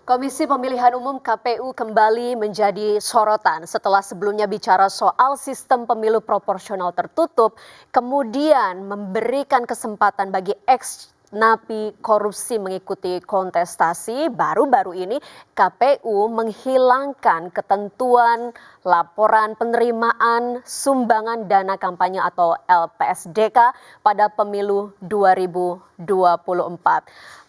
Komisi Pemilihan Umum KPU kembali menjadi sorotan setelah sebelumnya bicara soal sistem pemilu proporsional tertutup, kemudian memberikan kesempatan bagi ex-napi korupsi mengikuti kontestasi. Baru-baru ini KPU menghilangkan ketentuan laporan penerimaan sumbangan dana kampanye atau LPSDK pada pemilu 2024.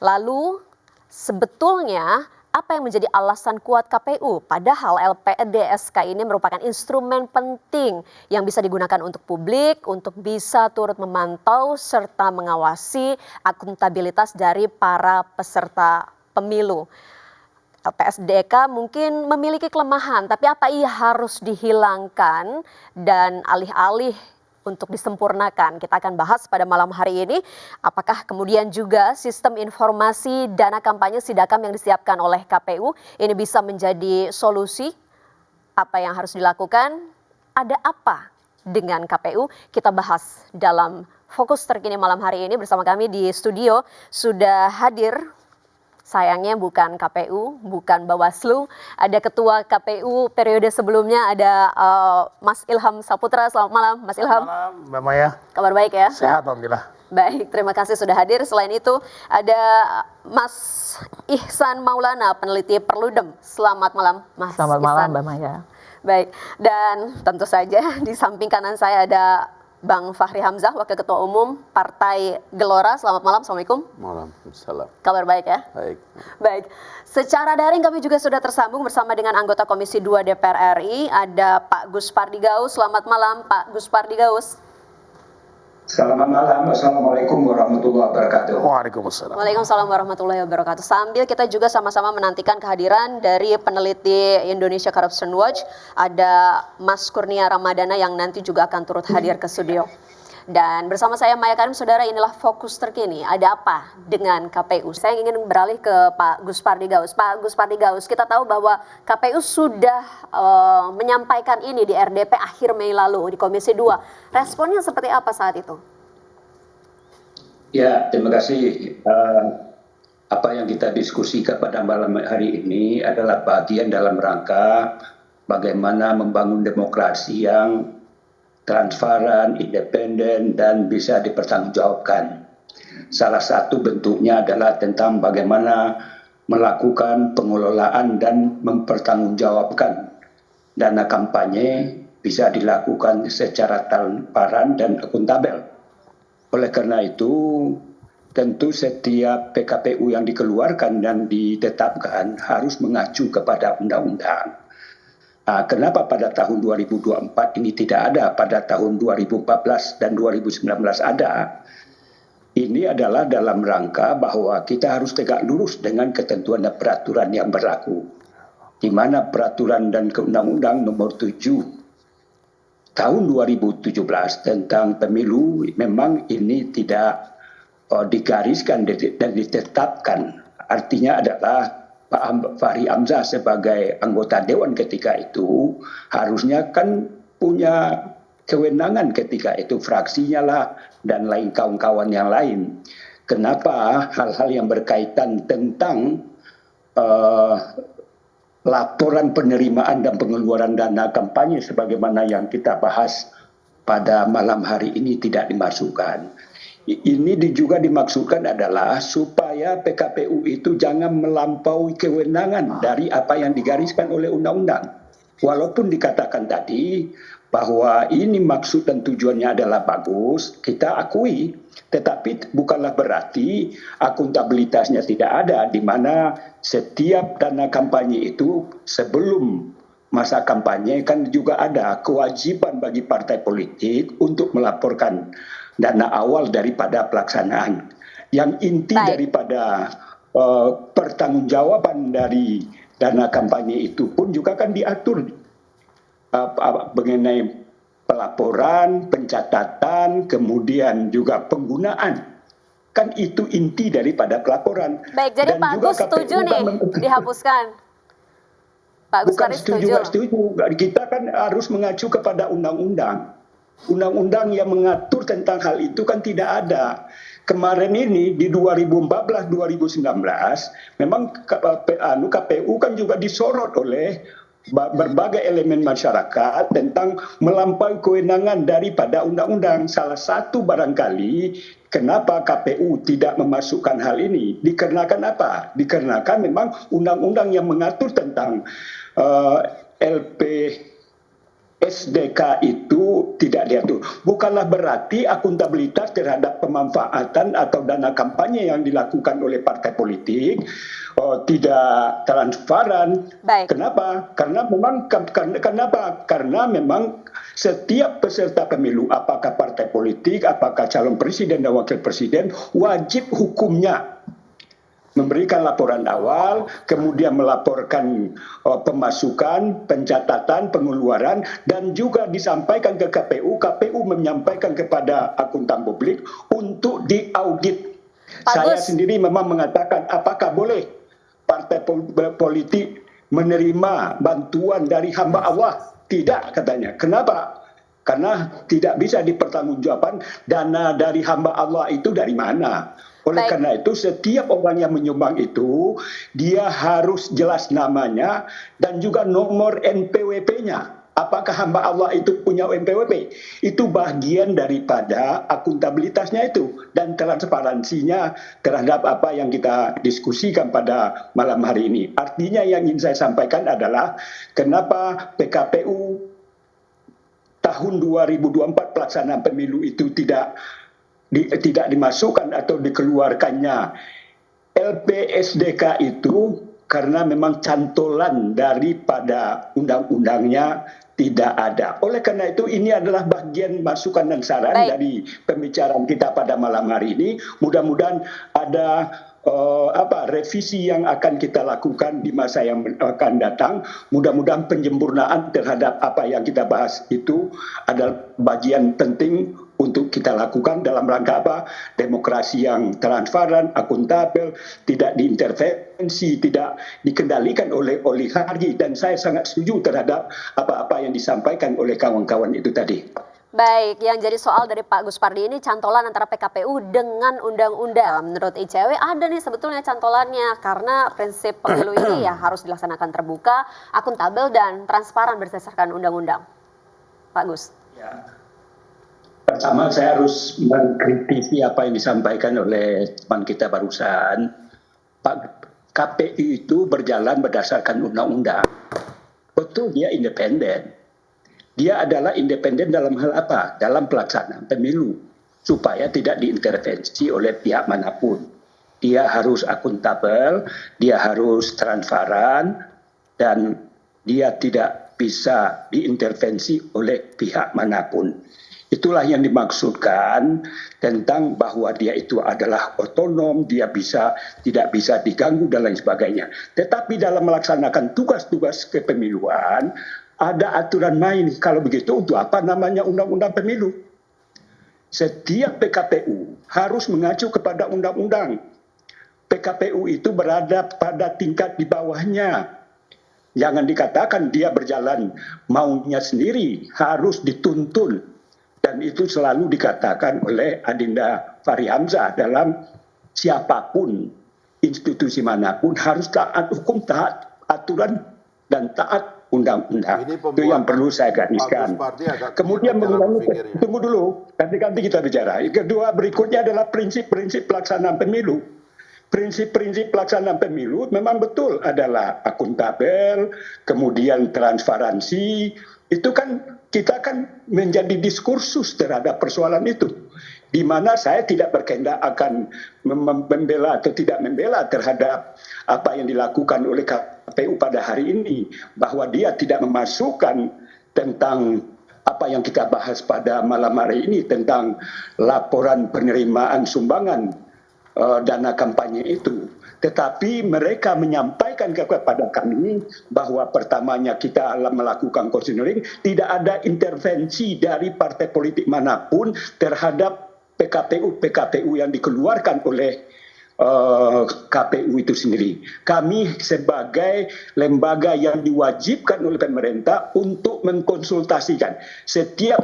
Lalu sebetulnya apa yang menjadi alasan kuat KPU? Padahal LPDSK ini merupakan instrumen penting yang bisa digunakan untuk publik, untuk bisa turut memantau serta mengawasi akuntabilitas dari para peserta pemilu. LPSDK mungkin memiliki kelemahan, tapi apa ia harus dihilangkan dan alih-alih untuk disempurnakan? Kita akan bahas pada malam hari ini, apakah kemudian juga sistem informasi dana kampanye Sidakam yang disiapkan oleh KPU ini bisa menjadi solusi? Apa yang harus dilakukan? Ada apa dengan KPU? Kita bahas dalam Fokus Terkini malam hari ini. Bersama kami di studio sudah hadir, sayangnya bukan KPU, bukan Bawaslu. Ada Ketua KPU periode sebelumnya, ada Mas Ilham Saputra. Selamat malam, Mas Ilham. Selamat malam, Mbak Maya. Kabar baik ya? Sehat, alhamdulillah. Baik, terima kasih sudah hadir. Selain itu ada Mas Ihsan Maulana, peneliti Perludem. Selamat malam, Mas Ihsan. Selamat malam, Mbak Maya. Baik, dan tentu saja di samping kanan saya ada Bang Fahri Hamzah, Wakil Ketua Umum Partai Gelora. Selamat malam, Assalamualaikum. Waalaikumsalam. Kabar baik ya? Baik. Baik, secara daring kami juga sudah tersambung bersama dengan anggota Komisi 2 DPR RI, ada Pak Gus Pardigaus. Selamat malam, Pak Gus Pardigaus. Selamat malam, Assalamualaikum warahmatullahi wabarakatuh. Waalaikumsalam. Waalaikumsalam warahmatullahi wabarakatuh. Sambil kita juga sama-sama menantikan kehadiran dari peneliti Indonesia Corruption Watch, ada Mas Kurnia Ramadana yang nanti juga akan turut hadir ke studio. Dan bersama saya Maya Karim, saudara, inilah Fokus Terkini. Ada apa dengan KPU? Saya ingin beralih ke Pak Gus Pardigaus. Pak Gus Pardigaus, kita tahu bahwa KPU sudah menyampaikan ini di RDP akhir Mei lalu di Komisi 2. Responnya seperti apa saat itu? Ya, terima kasih. Apa yang kita diskusikan pada malam hari ini adalah bagian dalam rangka bagaimana membangun demokrasi yang transparan, independen, dan bisa dipertanggungjawabkan. Salah satu bentuknya adalah tentang bagaimana melakukan pengelolaan dan mempertanggungjawabkan dana kampanye bisa dilakukan secara transparan dan akuntabel. Oleh karena itu, tentu setiap PKPU yang dikeluarkan dan ditetapkan harus mengacu kepada undang-undang. Kenapa pada tahun 2024 ini tidak ada, pada tahun 2014 dan 2019 ada? Ini adalah dalam rangka bahwa kita harus tegak lurus dengan ketentuan dan peraturan yang berlaku. Di mana peraturan dan undang-undang nomor 7 tahun 2017 tentang pemilu memang ini tidak digariskan dan ditetapkan. Artinya adalah Pak Fahri Hamzah sebagai anggota Dewan ketika itu harusnya kan punya kewenangan ketika itu, fraksinya lah dan lain kawan-kawan yang lain. Kenapa hal-hal yang berkaitan tentang laporan penerimaan dan pengeluaran dana kampanye sebagaimana yang kita bahas pada malam hari ini tidak dimasukkan? Ini juga dimaksudkan adalah supaya PKPU itu jangan melampaui kewenangan dari apa yang digariskan oleh undang-undang. Walaupun dikatakan tadi bahwa ini maksud dan tujuannya adalah bagus, kita akui. Tetapi bukanlah berarti akuntabilitasnya tidak ada, di mana setiap dana kampanye itu sebelum masa kampanye kan juga ada kewajiban bagi partai politik untuk melaporkan dana awal daripada pelaksanaan. Yang inti daripada pertanggungjawaban dari dana kampanye itu pun juga kan diatur mengenai pelaporan, pencatatan, kemudian juga penggunaan. Kan itu inti daripada pelaporan. Baik, jadi Pak Gus setuju nih dihapuskan? Pak Gus setuju. Kita kan harus mengacu kepada undang-undang. Undang-undang yang mengatur tentang hal itu kan tidak ada. kemarin ini di 2014-2019 memang KPU kan juga disorot oleh berbagai elemen masyarakat tentang melampaui kewenangan daripada undang-undang. Salah satu barangkali kenapa KPU tidak memasukkan hal ini dikarenakan apa? Dikarenakan memang undang-undang yang mengatur tentang LPSDK itu tidak diatur. Bukanlah berarti akuntabilitas terhadap pemanfaatan atau dana kampanye yang dilakukan oleh partai politik tidak transparan. Baik. Kenapa? Karena memang setiap peserta pemilu, apakah partai politik, apakah calon presiden dan wakil presiden, wajib hukumnya memberikan laporan awal, kemudian melaporkan pemasukan, pencatatan, pengeluaran, dan juga disampaikan ke KPU. KPU menyampaikan kepada akuntan publik untuk diaudit. Saya sendiri memang mengatakan apakah boleh partai politik menerima bantuan dari hamba Allah? Tidak, katanya. Kenapa? Karena tidak bisa dipertanggungjawabkan dana dari hamba Allah itu dari mana. Oleh karena itu setiap orang yang menyumbang itu dia harus jelas namanya dan juga nomor NPWP-nya. Apakah hamba Allah itu punya NPWP? Itu bagian daripada akuntabilitasnya itu dan transparansinya terhadap apa yang kita diskusikan pada malam hari ini. Artinya yang ingin saya sampaikan adalah kenapa PKPU tahun 2024 pelaksanaan pemilu itu tidak dimasukkan atau dikeluarkannya LPSDK itu karena memang cantolan daripada undang-undangnya tidak ada. Oleh karena itu ini adalah bagian masukan dan saran dari pembicaraan kita pada malam hari ini. Mudah-mudahan ada revisi yang akan kita lakukan di masa yang akan datang. Mudah-mudahan penyempurnaan terhadap apa yang kita bahas itu adalah bagian penting untuk kita lakukan dalam rangka apa? Demokrasi yang transparan, akuntabel, tidak diintervensi, tidak dikendalikan oleh oligarki. Dan saya sangat setuju terhadap apa-apa yang disampaikan oleh kawan-kawan itu tadi. Baik, yang jadi soal dari Pak Gus Pardi ini cantolan antara PKPU dengan undang-undang. Menurut ICW ada nih sebetulnya cantolannya karena prinsip pemilu ini ya harus dilaksanakan terbuka, akuntabel dan transparan berdasarkan undang-undang. Pak Gus. Ya. Pertama saya harus mengkritisi apa yang disampaikan oleh teman kita barusan. KPU itu berjalan berdasarkan undang-undang. Betul dia independen. Dia adalah independen dalam hal apa? Dalam pelaksanaan pemilu. Supaya tidak diintervensi oleh pihak manapun. Dia harus akuntabel, dia harus transparan, dan dia tidak bisa diintervensi oleh pihak manapun. Itulah yang dimaksudkan tentang bahwa dia itu adalah otonom, dia tidak bisa diganggu dan lain sebagainya. Tetapi dalam melaksanakan tugas-tugas kepemiluan, ada aturan main. Kalau begitu untuk apa namanya undang-undang pemilu? Setiap PKPU harus mengacu kepada undang-undang. PKPU itu berada pada tingkat di bawahnya. Jangan dikatakan dia berjalan maunya sendiri, harus dituntun. Dan itu selalu dikatakan oleh Adinda Fahri Hamzah dalam siapapun, institusi manapun harus taat hukum, taat aturan, dan taat undang-undang. Itu yang perlu saya gariskan. Kemudian tunggu dulu, nanti kita bicara. Kedua berikutnya adalah prinsip-prinsip pelaksanaan pemilu. Prinsip-prinsip pelaksanaan pemilu memang betul adalah akuntabel, kemudian transparansi. Itu kan kita kan menjadi diskursus terhadap persoalan itu. Di mana saya tidak berkehendak akan membela atau tidak membela terhadap apa yang dilakukan oleh KPU pada hari ini. Bahwa dia tidak memasukkan tentang apa yang kita bahas pada malam hari ini tentang laporan penerimaan sumbangan dana kampanye itu. Tetapi mereka menyampaikan kepada kami bahwa pertamanya kita melakukan konseling, tidak ada intervensi dari partai politik manapun terhadap PKPU yang dikeluarkan oleh KPU itu sendiri. Kami sebagai lembaga yang diwajibkan oleh pemerintah untuk mengkonsultasikan. Setiap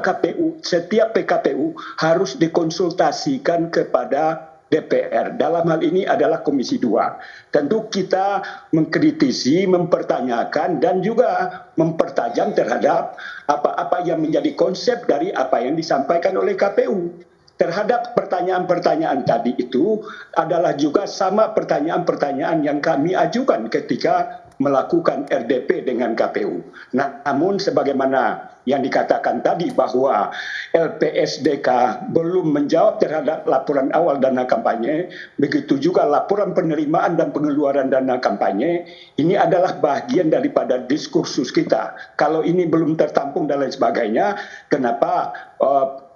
PKPU harus dikonsultasikan kepada DPR. Dalam hal ini adalah Komisi 2. Tentu kita mengkritisi, mempertanyakan, dan juga mempertajam terhadap apa-apa yang menjadi konsep dari apa yang disampaikan oleh KPU. Terhadap pertanyaan-pertanyaan tadi itu adalah juga sama pertanyaan-pertanyaan yang kami ajukan ketika melakukan RDP dengan KPU. Namun sebagaimana yang dikatakan tadi bahwa LPSDK belum menjawab terhadap laporan awal dana kampanye, begitu juga laporan penerimaan dan pengeluaran dana kampanye, ini adalah bagian daripada diskursus kita. Kalau ini belum tertampung dan lain sebagainya, kenapa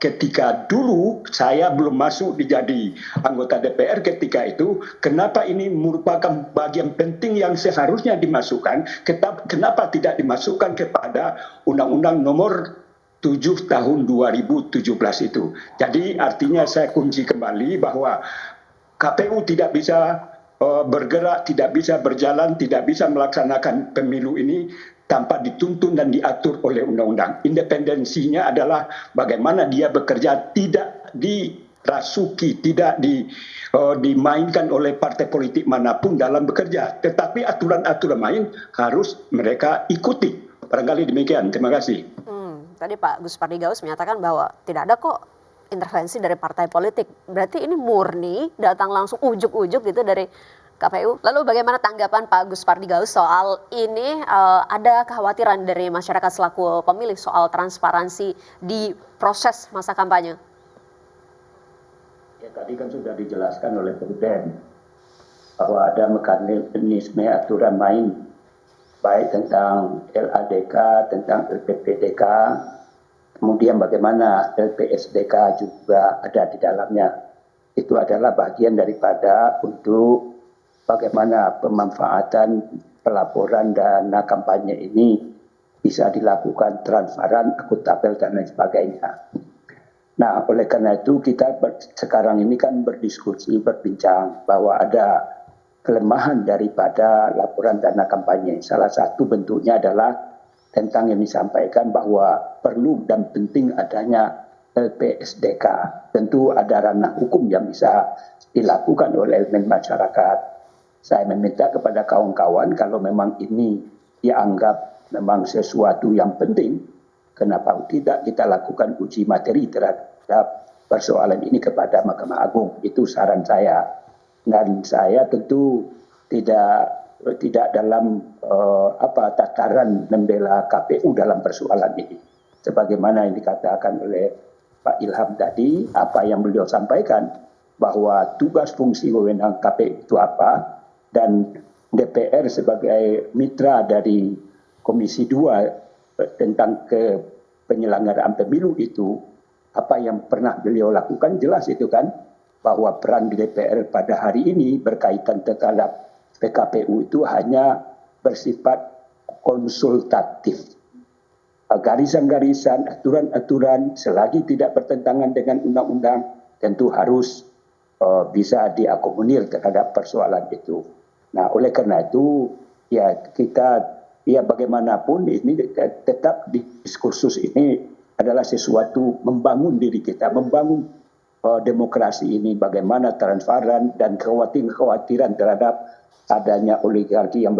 ketika dulu saya belum masuk jadi anggota DPR ketika itu, kenapa ini merupakan bagian penting yang seharusnya dimasukkan, kenapa tidak dimasukkan kepada Undang-Undang Nomor 7 Tahun 2017 itu. Jadi artinya saya kunci kembali bahwa KPU tidak bisa bergerak, tidak bisa berjalan, tidak bisa melaksanakan pemilu ini tanpa dituntun dan diatur oleh undang-undang. Independensinya adalah bagaimana dia bekerja tidak dirasuki, tidak dimainkan oleh partai politik manapun dalam bekerja. Tetapi aturan-aturan main harus mereka ikuti. Barangkali demikian. Terima kasih. Tadi Pak Gus Pardigaus menyatakan bahwa tidak ada kok intervensi dari partai politik. Berarti ini murni datang langsung ujuk-ujuk gitu dari KPU. Lalu bagaimana tanggapan Pak Gus Pardigaus soal ini? Ada kekhawatiran dari masyarakat selaku pemilih soal transparansi di proses masa kampanye? Ya, tadi kan sudah dijelaskan oleh Presiden bahwa ada mekanisme aturan main baik tentang LADK, tentang LPPDK, kemudian bagaimana LPSDK juga ada di dalamnya. Itu adalah bagian daripada untuk bagaimana pemanfaatan pelaporan dana kampanye ini bisa dilakukan transparan, akuntabel, dan lain sebagainya. Nah, oleh karena itu kita sekarang ini kan berdiskusi, berbincang bahwa ada kelemahan daripada laporan dana kampanye. Salah satu bentuknya adalah tentang yang disampaikan bahwa perlu dan penting adanya LPSDK. Tentu ada ranah hukum yang bisa dilakukan oleh elemen masyarakat. Saya meminta kepada kawan-kawan kalau memang ini dianggap memang sesuatu yang penting, kenapa tidak kita lakukan uji materi terhadap persoalan ini kepada Mahkamah Agung. Itu saran saya. Dan saya tentu tidak dalam tataran membela KPU dalam persoalan ini. Sebagaimana yang dikatakan oleh Pak Ilham tadi, apa yang beliau sampaikan bahwa tugas fungsi wewenang KPU itu apa, dan DPR sebagai mitra dari Komisi 2 tentang penyelenggaraan pemilu itu, apa yang pernah beliau lakukan jelas itu kan, bahwa peran di DPR pada hari ini berkaitan terhadap PKPU itu hanya bersifat konsultatif. Garisan-garisan, aturan-aturan selagi tidak bertentangan dengan undang-undang tentu harus bisa diakomodir terhadap persoalan itu. Nah, oleh karena itu ya kita bagaimanapun ini tetap diskursus ini adalah sesuatu membangun diri kita, membangun demokrasi ini, bagaimana transparan dan kekhawatiran terhadap adanya oligarki yang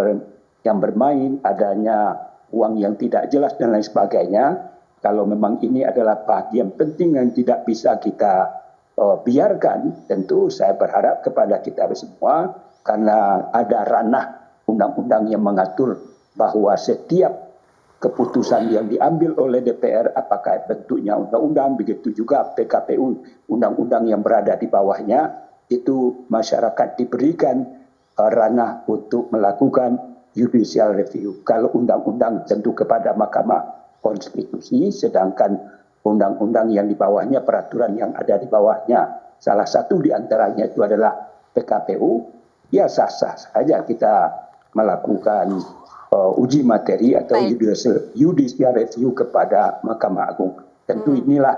bermain, adanya uang yang tidak jelas dan lain sebagainya. Kalau memang ini adalah bagian penting yang tidak bisa kita biarkan, tentu saya berharap kepada kita semua, karena ada ranah undang-undang yang mengatur bahwa setiap keputusan yang diambil oleh DPR, apakah bentuknya undang-undang, begitu juga PKPU, undang-undang yang berada di bawahnya, itu masyarakat diberikan ranah untuk melakukan judicial review. Kalau undang-undang tentu kepada Mahkamah Konstitusi, sedangkan undang-undang yang di bawahnya, peraturan yang ada di bawahnya, salah satu di antaranya itu adalah PKPU, ya sah-sah saja kita melakukan uji materi atau judicial review kepada Mahkamah Agung. Tentu inilah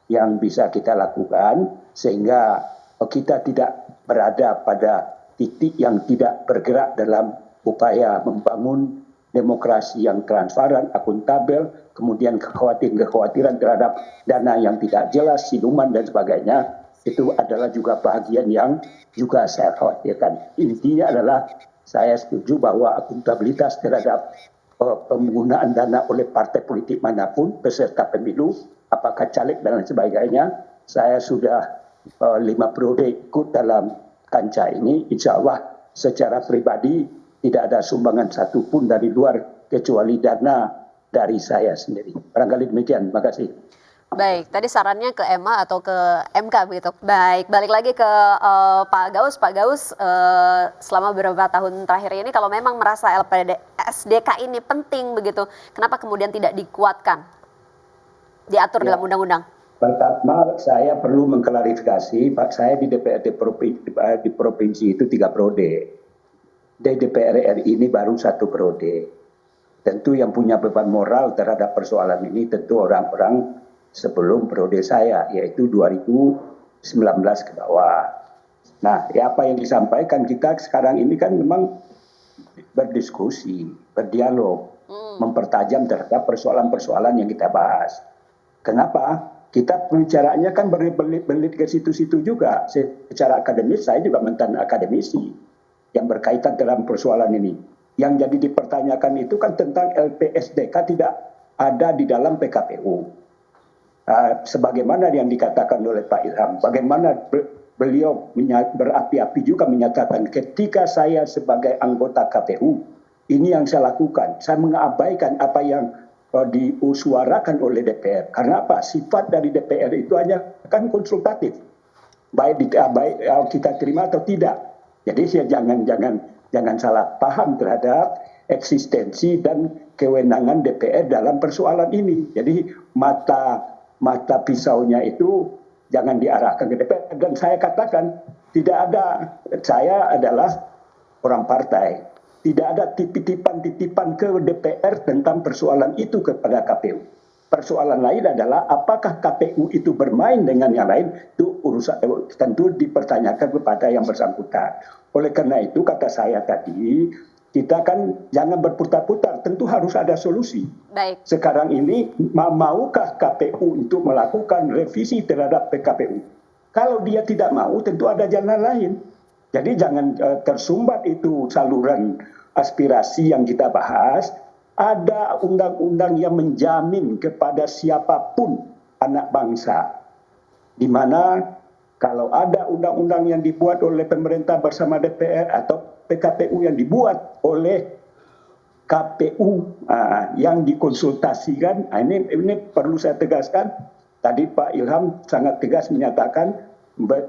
yang bisa kita lakukan sehingga kita tidak berada pada titik yang tidak bergerak dalam upaya membangun demokrasi yang transparan, akuntabel, kemudian kekhawatiran terhadap dana yang tidak jelas, siluman dan sebagainya, itu adalah juga bagian yang juga saya khawatirkan. Intinya adalah saya setuju bahwa akuntabilitas terhadap penggunaan dana oleh partai politik manapun peserta pemilu, apakah caleg dan lain sebagainya, saya sudah 5 periode ikut dalam kancah ini, insya Allah secara pribadi tidak ada sumbangan satupun dari luar kecuali dana dari saya sendiri. Barangkali demikian, terima kasih. Baik, tadi sarannya ke MA atau ke MK begitu. Baik, balik lagi ke Pak Gaus. Pak Gaus, selama beberapa tahun terakhir ini kalau memang merasa LPDSDK ini penting begitu, kenapa kemudian tidak dikuatkan, diatur dalam undang-undang? Pertama, saya perlu mengklarifikasi, Pak, saya di DPRD di provinsi itu 3 periode. Di DPR RI ini baru 1 periode. Tentu yang punya beban moral terhadap persoalan ini tentu orang-orang sebelum periode saya, yaitu 2019 ke bawah. Nah, apa yang disampaikan kita sekarang ini kan memang berdiskusi, berdialog, mempertajam terhadap persoalan-persoalan yang kita bahas. Kenapa? Kita pembicaraannya kan berbelit-belit ke situ-situ juga. Secara akademis, saya juga mantan akademisi yang berkaitan dalam persoalan ini. Yang jadi dipertanyakan itu kan tentang LPSDK tidak ada di dalam PKPU. Sebagaimana yang dikatakan oleh Pak Ilham, bagaimana beliau berapi-api juga menyatakan ketika saya sebagai anggota KPU, ini yang saya lakukan. Saya mengabaikan apa yang diusuarakan oleh DPR. Karena apa? Sifat dari DPR itu hanya kan konsultatif. Baik kita terima atau tidak. Jadi saya jangan salah paham terhadap eksistensi dan kewenangan DPR dalam persoalan ini. Jadi mata pisaunya itu jangan diarahkan ke DPR. Dan saya katakan saya adalah orang partai. Tidak ada titipan-titipan ke DPR tentang persoalan itu kepada KPU. Persoalan lain adalah apakah KPU itu bermain dengan yang lain, itu urusan tentu dipertanyakan kepada yang bersangkutan. Oleh karena itu kata saya tadi, kita kan jangan berputar-putar, tentu harus ada solusi. Baik. Sekarang ini maukah KPU untuk melakukan revisi terhadap PKPU? Kalau dia tidak mau, tentu ada jalan lain. Jadi jangan tersumbat itu saluran aspirasi yang kita bahas. Ada undang-undang yang menjamin kepada siapapun anak bangsa. Di mana kalau ada undang-undang yang dibuat oleh pemerintah bersama DPR atau PKPU yang dibuat oleh KPU yang dikonsultasikan, ini perlu saya tegaskan. Tadi Pak Ilham sangat tegas menyatakan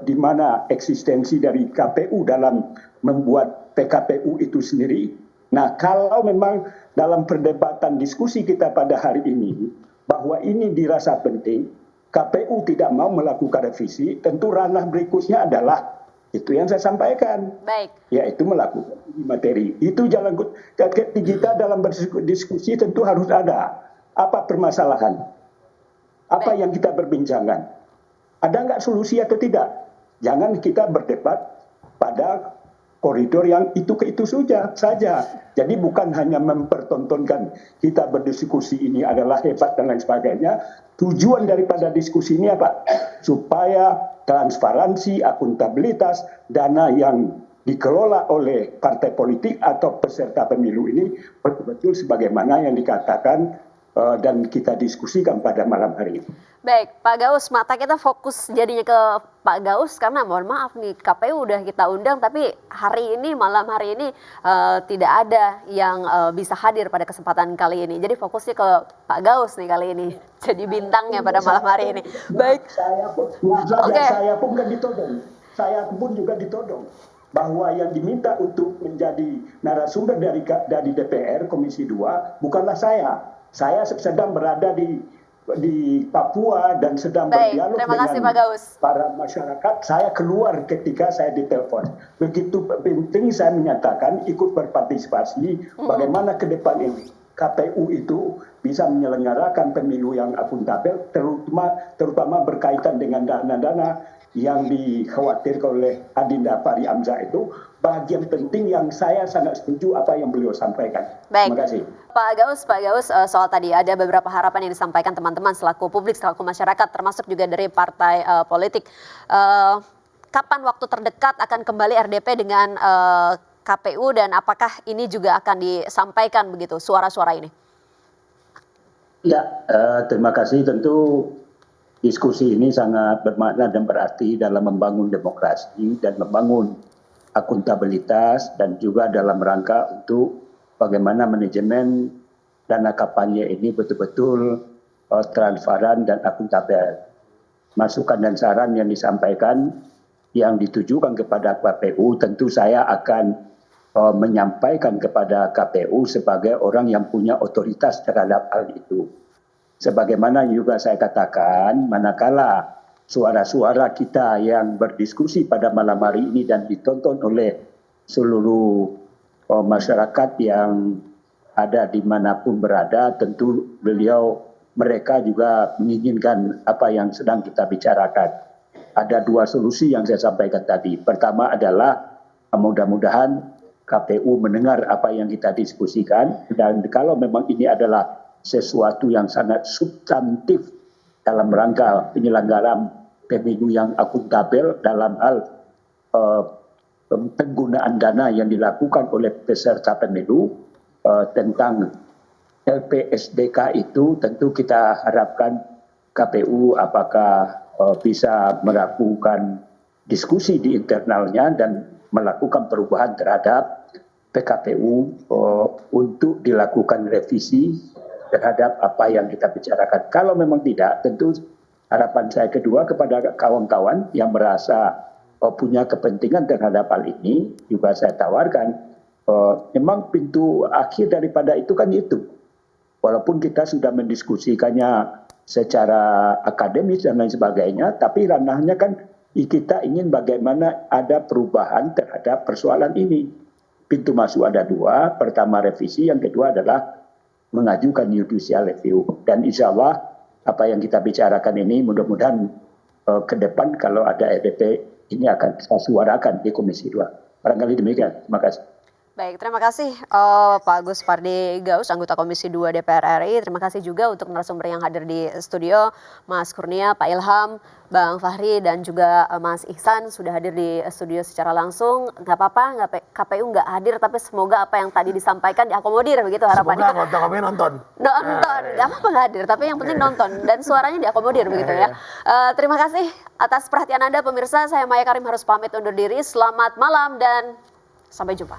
di mana eksistensi dari KPU dalam membuat PKPU itu sendiri. Nah, kalau memang dalam perdebatan diskusi kita pada hari ini, bahwa ini dirasa penting, KPU tidak mau melakukan revisi, tentu ranah berikutnya adalah, itu yang saya sampaikan. Baik. Yaitu melakukan materi. Itu jalan kita dalam berdiskusi tentu harus ada. Apa permasalahan? Apa yang kita berbincangkan? Ada nggak solusi atau tidak? Jangan kita berdebat pada koridor yang itu ke itu saja. Jadi bukan hanya mempertontonkan kita berdiskusi ini adalah hebat dan lain sebagainya. Tujuan daripada diskusi ini apa? Supaya transparansi, akuntabilitas, dana yang dikelola oleh partai politik atau peserta pemilu ini betul-betul sebagaimana yang dikatakan dan kita diskusikan pada malam hari ini. Baik, Pak Gaus, mata kita fokus jadinya ke Pak Gaus karena mohon maaf nih, KPU udah kita undang tapi malam hari ini tidak ada yang bisa hadir pada kesempatan kali ini. Jadi fokusnya ke Pak Gaus nih kali ini, jadi bintangnya pada malam hari ini. Baik. Saya pun kan ditodong. Saya pun juga ditodong bahwa yang diminta untuk menjadi narasumber dari DPR Komisi 2 bukanlah saya. Saya sedang berada di Papua dan sedang berdialog dengan para masyarakat. Saya keluar ketika saya ditelepon. Begitu penting saya menyatakan ikut berpartisipasi bagaimana ke depan ini KPU itu bisa menyelenggarakan pemilu yang akuntabel, terutama berkaitan dengan dana-dana yang dikhawatirkan oleh Adinda Fahri Hamzah itu bagian penting yang saya sangat setuju apa yang beliau sampaikan. Baik. Terima kasih. Pak Gaus, soal tadi ada beberapa harapan yang disampaikan teman-teman selaku publik, selaku masyarakat, termasuk juga dari partai politik. Kapan waktu terdekat akan kembali RDP dengan KPU dan apakah ini juga akan disampaikan begitu suara-suara ini? Ya, terima kasih. Tentu diskusi ini sangat bermakna dan berarti dalam membangun demokrasi dan membangun akuntabilitas dan juga dalam rangka untuk bagaimana manajemen dana kampanye ini betul-betul transparan dan akuntabel. Masukan dan saran yang disampaikan yang ditujukan kepada KPU tentu saya akan menyampaikan kepada KPU sebagai orang yang punya otoritas terhadap hal itu. Sebagaimana juga saya katakan, manakala suara-suara kita yang berdiskusi pada malam hari ini dan ditonton oleh seluruh masyarakat yang ada dimanapun berada, tentu mereka juga menginginkan apa yang sedang kita bicarakan. Ada dua solusi yang saya sampaikan tadi. Pertama adalah mudah-mudahan KPU mendengar apa yang kita diskusikan dan kalau memang ini adalah sesuatu yang sangat substantif dalam rangka penyelenggaraan pemilu yang akuntabel dalam hal penggunaan dana yang dilakukan oleh peserta pemilu tentang LPSDK itu tentu kita harapkan KPU apakah bisa melakukan diskusi di internalnya dan melakukan perubahan terhadap PKPU untuk dilakukan revisi terhadap apa yang kita bicarakan. Kalau memang tidak, tentu harapan saya kedua kepada kawan-kawan yang merasa punya kepentingan terhadap hal ini, juga saya tawarkan, memang pintu akhir daripada itu kan itu. Walaupun kita sudah mendiskusikannya secara akademis dan lain sebagainya, tapi ranahnya kan kita ingin bagaimana ada perubahan terhadap persoalan ini. Pintu masuk ada dua, pertama revisi, yang kedua adalah mengajukan judicial review. Dan insya Allah apa yang kita bicarakan ini mudah-mudahan ke depan kalau ada RDP ini akan saya suarakan di Komisi 2. Barangkali demikian. Terima kasih. Baik, terima kasih Pak Agus Pardi Gaus, anggota Komisi 2 DPR RI. Terima kasih juga untuk narasumber yang hadir di studio, Mas Kurnia, Pak Ilham, Bang Fahri, dan juga Mas Ihsan sudah hadir di studio secara langsung. Nggak apa-apa, KPU nggak hadir, tapi semoga apa yang tadi disampaikan diakomodir, begitu harapannya. Semoga kami nonton. Nonton, nggak apa-apa nggak hadir, tapi yang penting nonton dan suaranya diakomodir begitu ya. Terima kasih atas perhatian Anda pemirsa. Saya Maya Karim harus pamit undur diri. Selamat malam dan sampai jumpa.